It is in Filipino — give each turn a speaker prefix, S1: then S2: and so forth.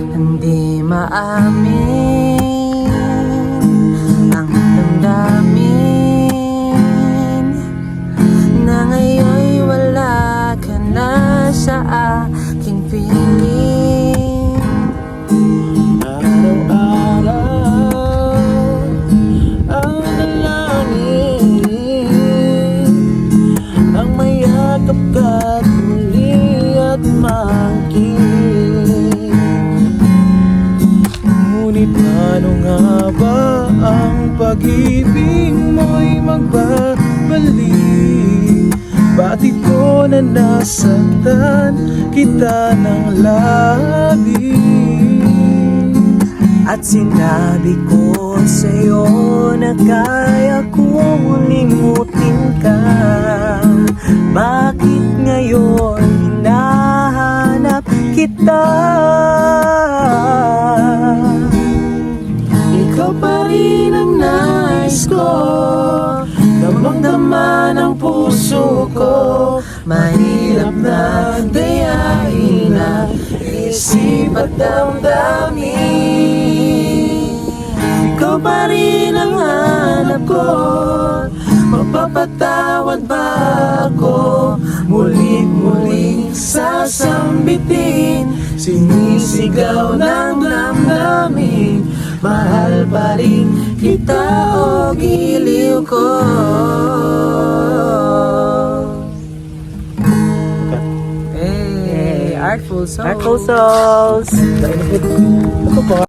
S1: Hindi maamin ang damdamin na ngayon'y wala ka na sa aking piling.
S2: Araw-araw ang dalangin ang mayakap ka't muli at maangkin. Ngunit ano nga ba ang pag-ibig mo'y magbabalik? Bakit ko na nasaktan kita ng labis?
S1: At sinabi ko sa'yo na kaya kong limutin ka. Bakit ngayon hinahanap kita? Ikaw pa rin ang nais ko, damang-dama ng puso ko. Mahirap na dayain na isip at damdamin. Ikaw pa rin ang hanap ko, mapapatawad ba ako? Muling-muling sasambitin, sinisigaw ng damdamin. Mahal pa rin kita o giliw ko. Hey, Artful Souls.
S2: Artful Souls.